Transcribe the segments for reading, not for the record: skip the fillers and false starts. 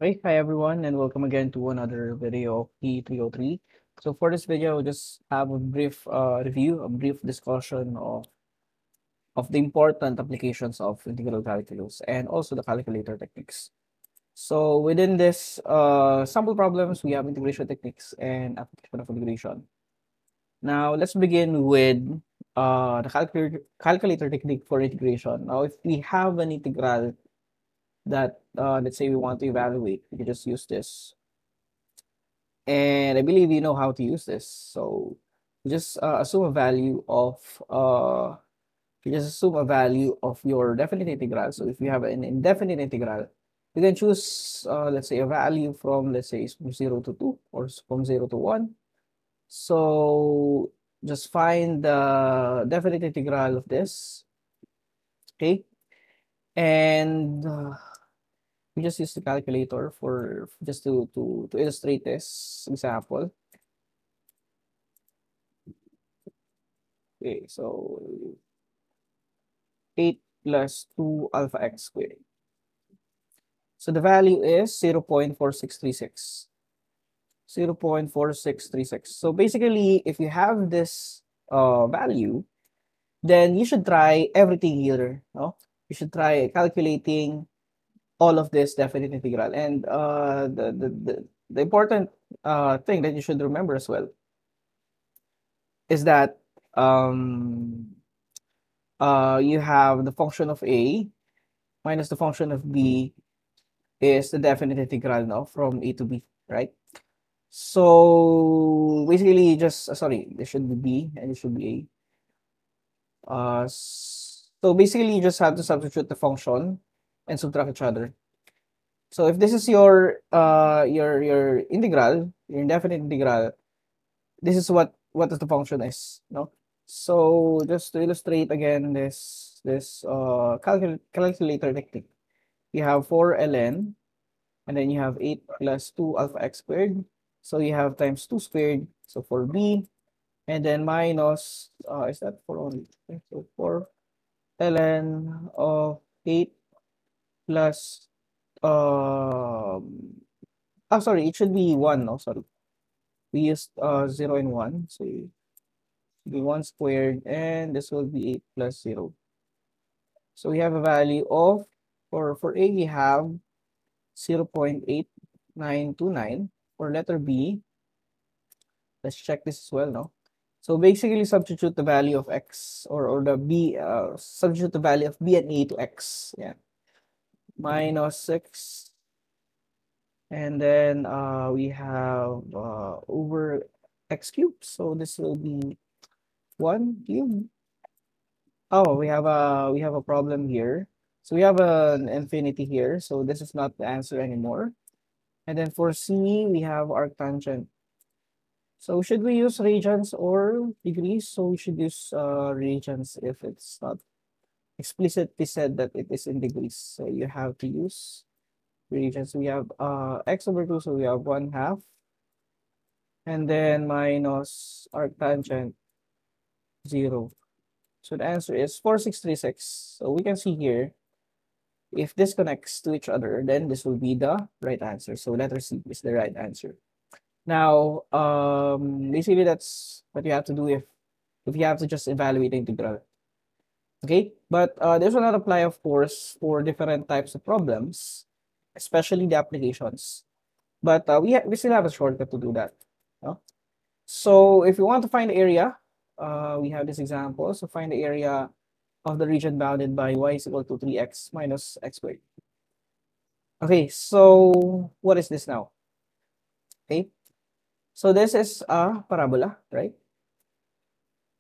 Hey, hi everyone, and welcome again to another video of P303. So for this video, we'll just have a brief review, a brief discussion of the important applications of integral calculus and also the calculator techniques. So within this sample problems, we have integration techniques and application of integration. Now let's begin with the calculator technique for integration. Now if we have an integral that let's say we want to evaluate, we can just use this. And I believe you know how to use this. So just assume a value of you just assume a value of your definite integral. So if you have an indefinite integral, you can choose let's say a value from let's say from 0 to 2 or from 0 to 1. So just find the definite integral of this. Okay. And we just use the calculator for just to illustrate this example. Okay, so 8 plus 2 alpha x squared. So the value is 0.4636. 0.4636. So basically, if you have this value, then you should try everything here. No? You should try calculating all of this definite integral. And the important thing that you should remember as well is that um, you have the function of a minus the function of b is the definite integral now from a to b, right? So basically, just sorry, this should be b and it should be a. So basically, you just have to substitute the function and subtract each other. So if this is your integral, your indefinite integral, this is what the function is, no? So just to illustrate again this calculator technique, you have 4 ln. And then you have 8 plus 2 alpha x squared. So you have times 2 squared. So for b. And then minus, is that 4 only? Okay, so 4 ln of 8 plus, sorry, it should be 1, no? Sorry. We used 0 and 1. So it should be 1 squared. And this will be 8 plus 0. So we have a value of, for a, we have 0.8929. For letter b, let's check this as well, no? So basically substitute the value of x or the b, substitute the value of b and a to x. Yeah. Minus 6. And then we have over x cubed. So this will be 1 cubed. Oh, we have a problem here. So we have an infinity here. So this is not the answer anymore. And then for c, we have arctangent. So should we use radians or degrees? So we should use radians if it's not explicitly said that it is in degrees. So you have to use radians. We have x over 2, so we have 1/2. And then minus arctangent 0. So the answer is 4636. So we can see here, if this connects to each other, then this will be the right answer. So letter C is the right answer. Now, basically that's what you have to do if you have to just evaluate the integral. Okay, but this will not apply, of course, for different types of problems, especially the applications. But we still have a shortcut to do that. No? So if you want to find the area, we have this example. So find the area of the region bounded by y is equal to 3x minus x squared. Okay, so what is this now? Okay, so this is a parabola, right?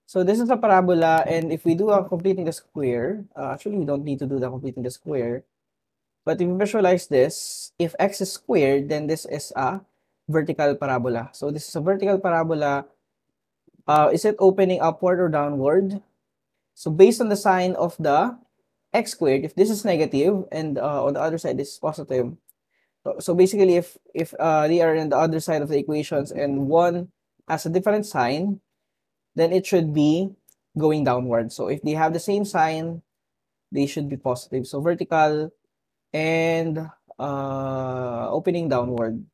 So this is a parabola, and if we do a completing the square, actually we don't need to do the completing the square. But if you visualize this, if x is squared, then this is a vertical parabola. So this is a vertical parabola. Is it opening upward or downward? So based on the sign of the x squared, if this is negative and on the other side this is positive. So basically, if they are on the other side of the equations and one has a different sign, then it should be going downward. So if they have the same sign, they should be positive. So vertical and opening downward.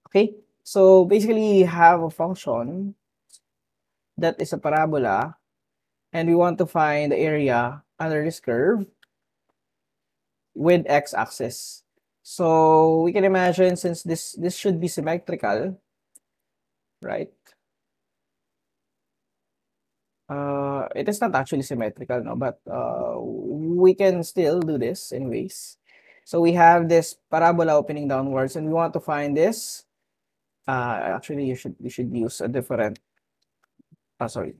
Okay, so basically you have a function that is a parabola, and we want to find the area under this curve with x-axis. So we can imagine, since this should be symmetrical, right? It is not actually symmetrical, no, but we can still do this anyways. So we have this parabola opening downwards, and we want to find this. Actually, you should use a different. Sorry.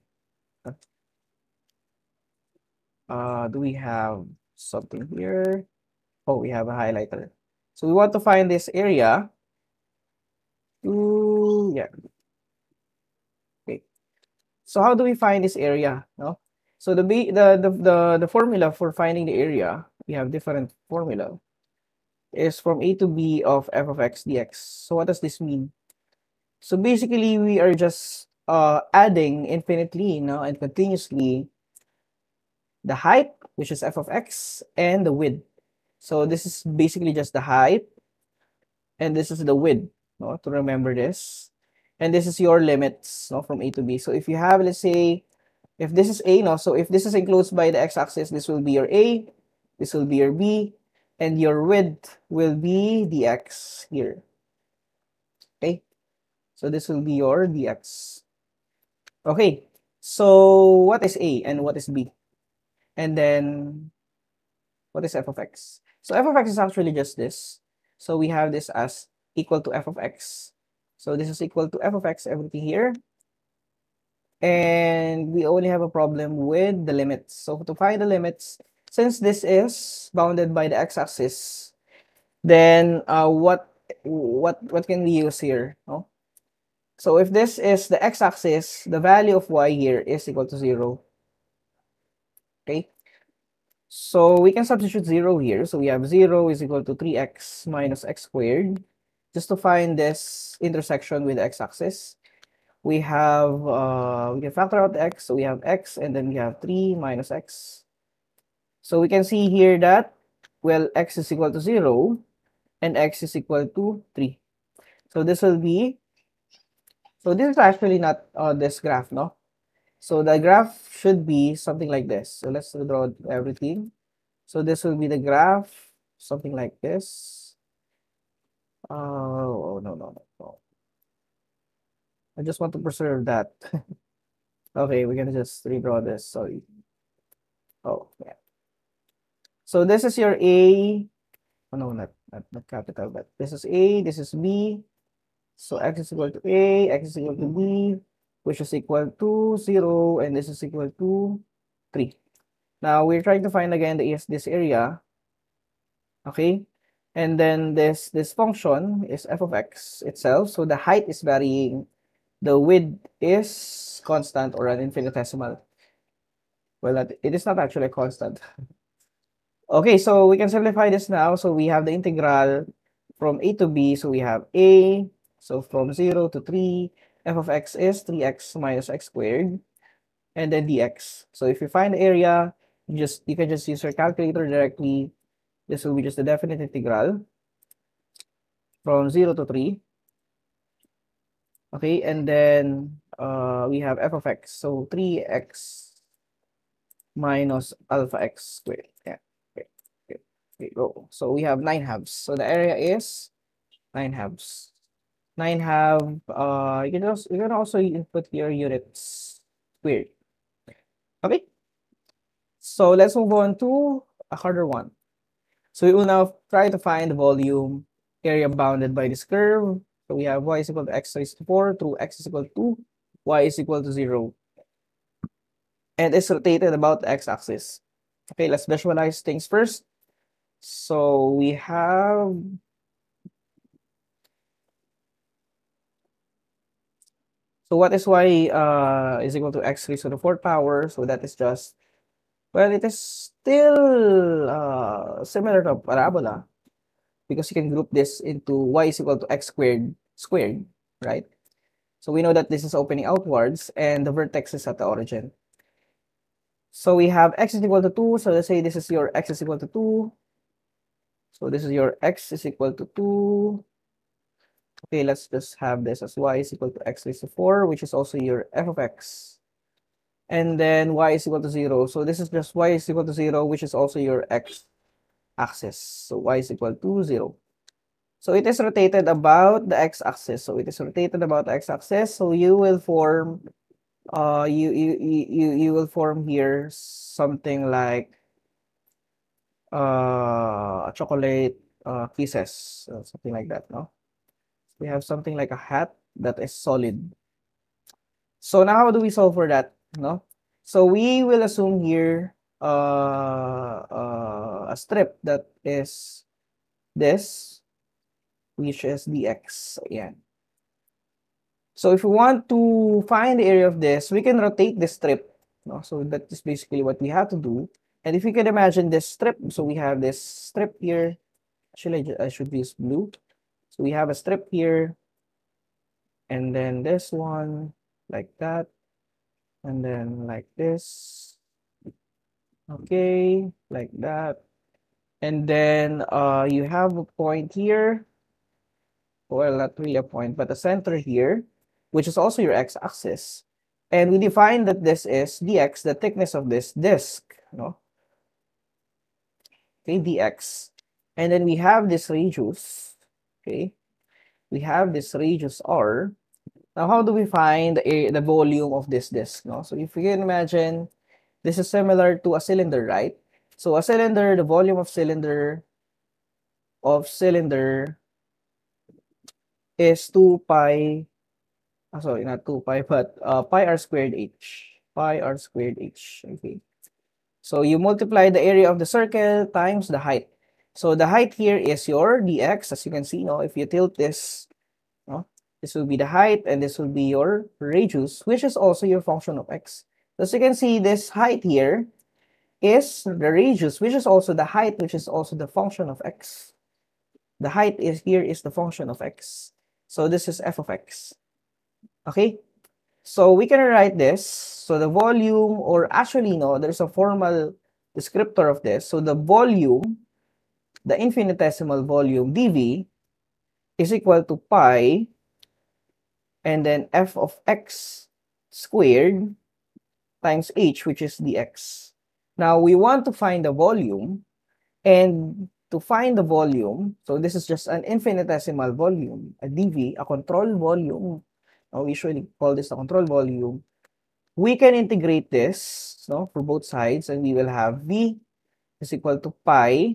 Do we have something here? Oh, we have a highlighter. So we want to find this area. Ooh, yeah. Okay. So how do we find this area? No. So the formula for finding the area, we have different formula, is from a to b of f of x dx. So what does this mean? So basically, we are just adding infinitely, no, and continuously the height, which is f of x, and the width. So this is basically just the height, and this is the width, no, to remember this. And this is your limits, no, from a to b. So if you have, let's say, if this is a, no, so if this is enclosed by the x-axis, this will be your a, this will be your b, and your width will be dx here. Okay, so this will be your dx. Okay, so what is a and what is b? And then what is f of x? So f of x is actually just this. So we have this as equal to f of x. So this is equal to f of x, everything here. And we only have a problem with the limits. So to find the limits, since this is bounded by the x-axis, then what can we use here? No? So if this is the x-axis, the value of y here is equal to 0. Okay? So we can substitute 0 here. So we have 0 is equal to 3x minus x squared. Just to find this intersection with the x-axis, we have, we can factor out x. So we have x, and then we have 3 minus x. So we can see here that, well, x is equal to 0, and x is equal to 3. So this will be, so this is actually not this graph, no? So the graph should be something like this. So let's draw everything. So this will be the graph, something like this. Oh, no. I just want to preserve that. Okay, we're gonna just redraw this. Sorry. Oh, yeah. So this is your A. Oh, no, not capital, but this is A, this is B. So x is equal to A, x is equal to B, which is equal to 0, and this is equal to 3. Now, we're trying to find again this area. Okay? And then this function is f of x itself. So the height is varying. The width is constant or an infinitesimal. Well, it is not actually a constant. Okay, so we can simplify this now. So we have the integral from a to b. So we have a. So from 0 to 3, f of x is 3x minus x squared. And then dx. So if you find the area, you can just use your calculator directly. This will be just the definite integral from 0 to 3. Okay, and then we have f of x. So 3x minus alpha x squared. Yeah. Okay, go. So we have 9 halves. So the area is 9 halves. 9 half, you can also input your units squared. Okay. So let's move on to a harder one. So we will now try to find the volume area bounded by this curve. So we have y is equal to x raised to 4 through x is equal to 2, y is equal to 0. And it's rotated about the x-axis. Okay, let's visualize things first. So we have, so what is y is equal to x raised to the 4th power? So that is just, well, it is still similar to a parabola, because you can group this into y is equal to x squared, right? So we know that this is opening outwards and the vertex is at the origin. So we have x is equal to 2. So let's say this is your x is equal to 2. So this is your x is equal to 2. Okay, let's just have this as y is equal to x raised to 4, which is also your f of x. And then y is equal to 0. So this is just y is equal to 0, which is also your x axis. So y is equal to 0. So it is rotated about the x-axis. So it is rotated about the x-axis. So you will form you will form here something like chocolate kisses, something like that, no? We have something like a hat that is solid. So now how do we solve for that, no? So we will assume here a strip that is this, which is dx. Yeah. So if we want to find the area of this, we can rotate the strip. No? So that is basically what we have to do. And if you can imagine this strip, so we have this strip here. Actually, I should use blue. So we have a strip here, and then this one, like that, and then like this. Okay, like that. And then you have a point here. Well, not really a point, but a center here, which is also your x-axis. And we define that this is dx, the thickness of this disk, no? Okay, dx. And then we have this radius, okay? We have this radius r. Now, how do we find the volume of this disk, no? So if you can imagine, this is similar to a cylinder, right? So a cylinder, the volume of cylinder is 2 pi, sorry, not 2 pi, but pi r squared h. Pi r squared h, okay? So you multiply the area of the circle times the height. So the height here is your dx, as you can see, no? If you tilt this, no? This will be the height, and this will be your radius, which is also your function of x. So as you can see, this height here is the radius, which is also the height, which is also the function of x. The height is here is the function of x. So this is f of x. Okay? So we can write this. So the volume, or actually, no, there's a formal descriptor of this. So the volume, the infinitesimal volume, dV, is equal to pi, and then f of x squared times h, which is dx. Now, we want to find the volume, and to find the volume, so this is just an infinitesimal volume, a dV, a control volume. We usually call this a control volume. We can integrate this, no, for both sides, and we will have v is equal to pi,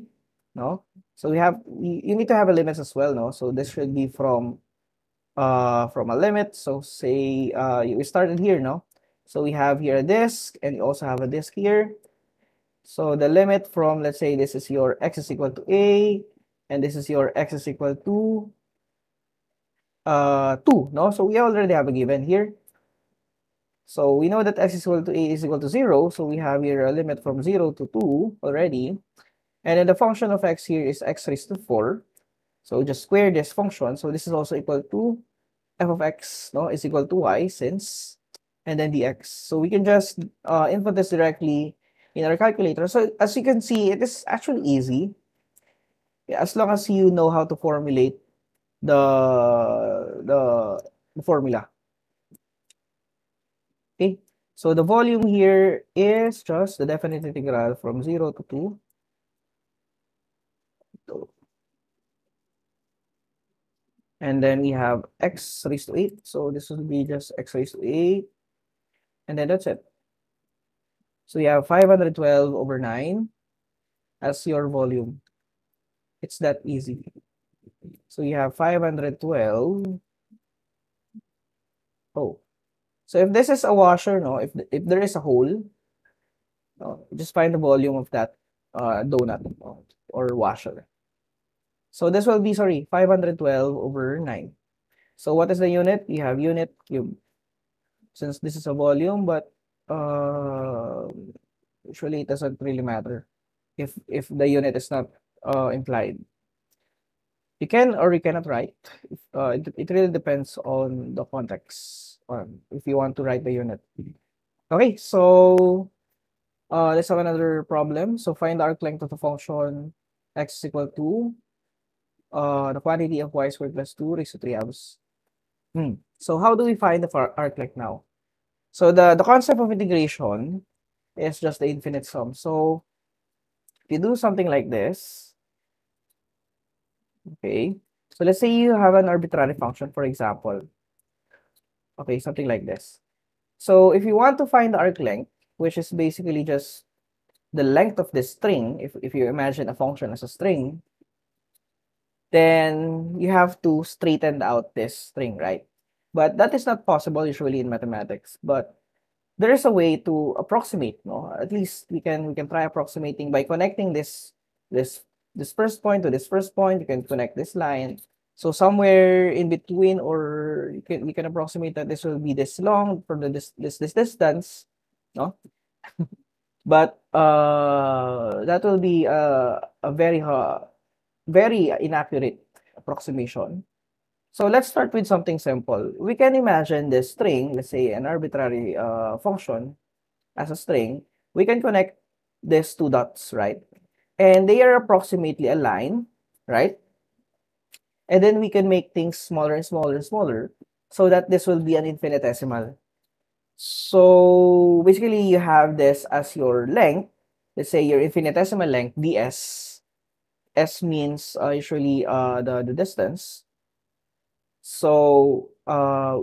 no? So you need to have a limit as well, no? So this should be from a limit. So say we started here, no? So we have here a disk, and you also have a disk here. So the limit from, let's say this is your x is equal to a, and this is your x is equal to 2, no? So we already have a given here. So we know that x is equal to a is equal to 0. So we have here a limit from 0 to 2 already. And then the function of x here is x raised to 4. So just square this function. So this is also equal to f of x, no, is equal to y, since, and then dx. So we can just input this directly in our calculator. So as you can see, it is actually easy, as long as you know how to formulate the formula. Okay, so the volume here is just the definite integral from 0 to 2. And then we have x raised to 8. So this will be just x raised to 8. And then that's it. So you have 512 over 9 as your volume. It's that easy. So you have 512. Oh. So if this is a washer, no, if there is a hole, no, just find the volume of that donut, no, or washer. So this will be, sorry, 512 over 9. So what is the unit? You have unit cube. Since this is a volume, but usually it doesn't really matter if the unit is not implied. You can or you cannot write. It really depends on the context, if you want to write the unit. Okay, so let's have another problem. So find the arc length of the function x is equal to the quantity of y squared plus 2 raised to 3 halves. So how do we find the arc length now? So the concept of integration is just the infinite sum. So if you do something like this, okay, so let's say you have an arbitrary function, for example, okay, something like this. So if you want to find the arc length, which is basically just the length of this string, if you imagine a function as a string, then you have to straighten out this string, right? But that is not possible usually in mathematics. But there is a way to approximate, no? At least we can try approximating by connecting this this first point to this first point. You can connect this line. So somewhere in between, or we can approximate that this will be this long from this distance, no? But that will be a very inaccurate approximation. So let's start with something simple. We can imagine this string, let's say an arbitrary function as a string. We can connect these two dots, right? And they are approximately aligned, right? And then we can make things smaller and smaller and smaller so that this will be an infinitesimal. So basically you have this as your length. Let's say your infinitesimal length, ds. S means usually the distance. So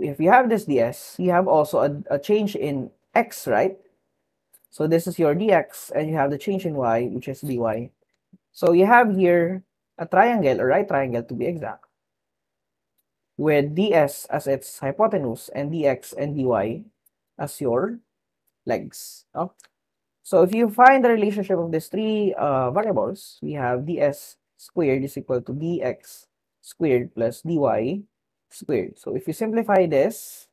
if you have this ds, you have also a change in x, right? So this is your dx, and you have the change in y, which is dy. So you have here a triangle, a right triangle to be exact, with ds as its hypotenuse and dx and dy as your legs. Oh. So if you find the relationship of these three variables, we have ds squared is equal to dx squared plus dy squared. So if you simplify this,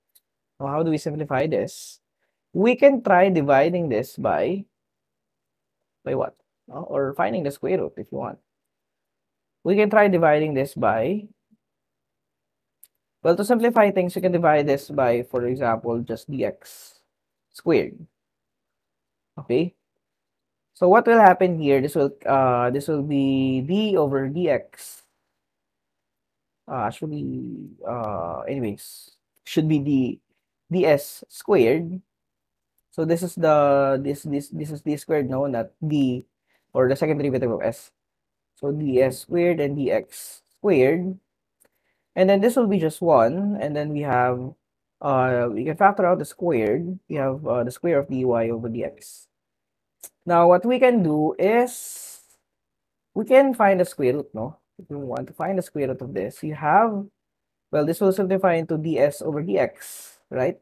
how do we simplify this? We can try dividing this by what? Or finding the square root if you want. We can try dividing this by, well, to simplify things, you can divide this by, for example, just dx squared. Okay. So what will happen here? This will be d over dx. Anyways, should be ds squared. So this is this is d squared, no, not d, or the second derivative of s. So ds squared and dx squared, and then this will be just 1, and then we have we can factor out the squared. We have the square of dy over dx. Now what we can do is we can find the square root, no? If we want to find the square root of this, you have, well, this will simplify into ds over dx, right?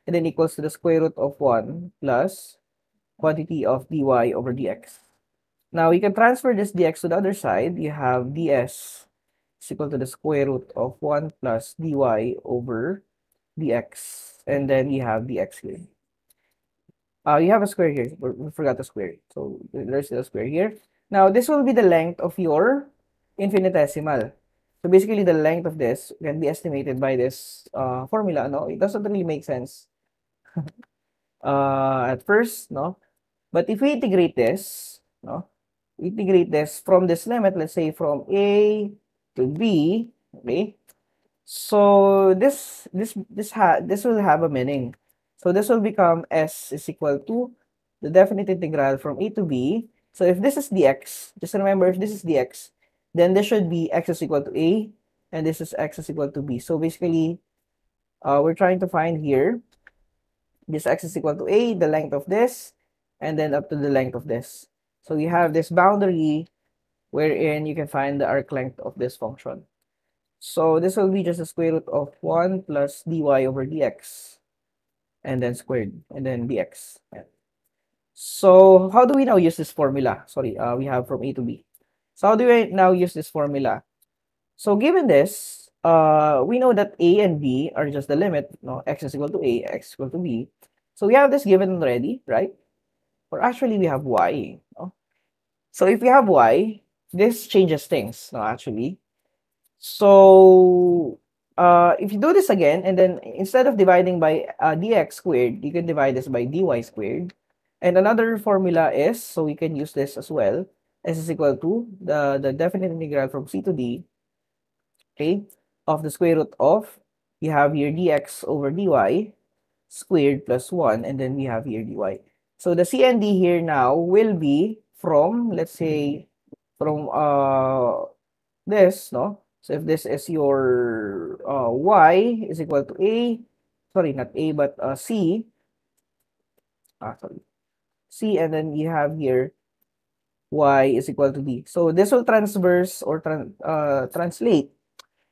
And then equals to the square root of 1 plus quantity of dy over dx. Now you can transfer this dx to the other side. You have ds is equal to the square root of 1 plus dy over dx. And then you have dx here. You have a square here. We forgot the square. So there's still a square here. Now this will be the length of your infinitesimal. So basically the length of this can be estimated by this formula. No, it doesn't really make sense at first, no. But if we integrate this, no, we integrate this from this limit, let's say from a to b, okay. So this will have a meaning. So this will become s is equal to the definite integral from a to b. So if this is dx, just remember, if this is dx, then this should be x is equal to a, and this is x is equal to b. So basically, we're trying to find here, this x is equal to a, the length of this, and then up to the length of this. So you have this boundary wherein you can find the arc length of this function. So this will be just the square root of 1 plus dy over dx, and then squared, and then dx. Yeah. So how do we now use this formula? Sorry, we have from a to b. So how do we now use this formula? So given this, we know that a and b are just the limit, no, x is equal to a, x is equal to b. So we have this given already, right? Or actually we have y, no? So if we have y, this changes things, no, actually. So if you do this again, and then instead of dividing by dx squared, you can divide this by dy squared. And another formula is, so we can use this as well, S is equal to the definite integral from C to D, okay, of the square root of, you have here dx over dy squared plus 1, and then we have here dy. So the C and D here now will be from, let's say, from this, no? So if this is your y is equal to a, sorry, not a, but c, sorry, c, and then you have here y is equal to d. So this will transverse or translate,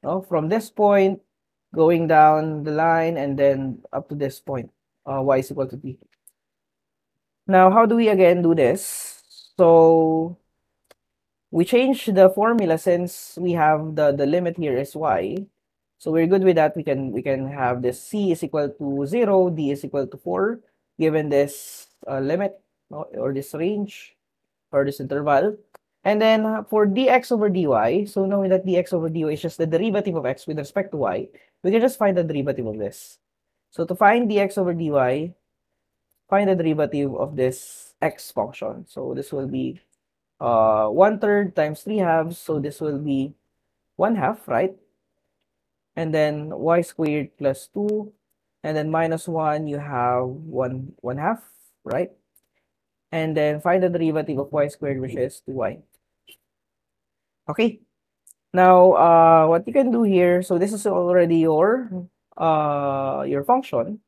no, from this point going down the line and then up to this point, y is equal to d. Now, how do we again do this? So we change the formula since we have the limit here is y. So we're good with that. We can have this c is equal to 0, d is equal to 4, given this limit, no, or this range or this interval. And then for dx over dy, so knowing that dx over dy is just the derivative of x with respect to y, we can just find the derivative of this. So to find dx over dy, find the derivative of this x function. So this will be 1/3 times 3 halves, so this will be 1/2, right? And then y squared plus 2, and then minus 1, you have 1/2, right? And then find the derivative of y squared, which is 2y. Okay, now what you can do here, so this is already your function.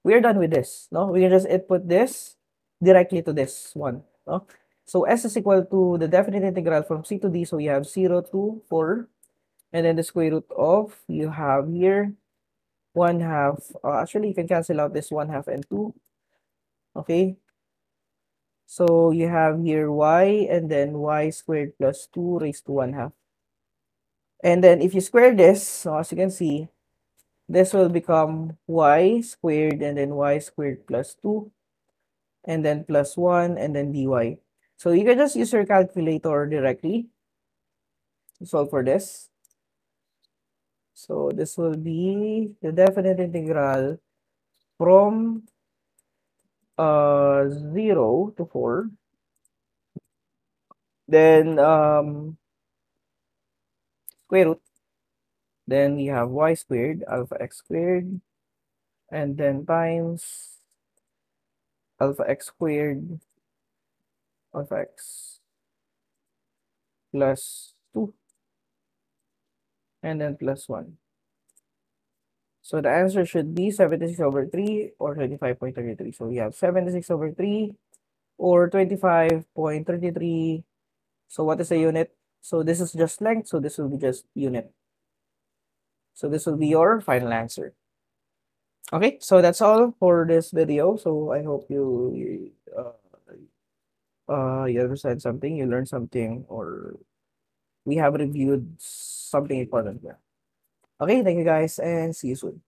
We're done with this, no? We can just input this directly to this one, no? So s is equal to the definite integral from c to d, so you have 0 to 4, and then the square root of, you have here 1/2, actually you can cancel out this 1/2 and 2, okay? So you have here y, and then y squared plus 2 raised to 1/2. And then if you square this, so as you can see, this will become y squared and then y squared plus 2, and then plus 1, and then dy. So you can just use your calculator directly to solve for this. So this will be the definite integral from 0 to 4. Then square root. Then you have y squared alpha x squared, and then times alpha x squared alpha x plus 2, and then plus 1. So the answer should be 76 over 3 or 25.33. So we have 76 over 3 or 25.33. So what is the unit? So this is just length, so this will be just unit. So this will be your final answer. Okay, so that's all for this video. So I hope you understand something, you learned something, or we have reviewed something important here. Okay, thank you guys, and see you soon.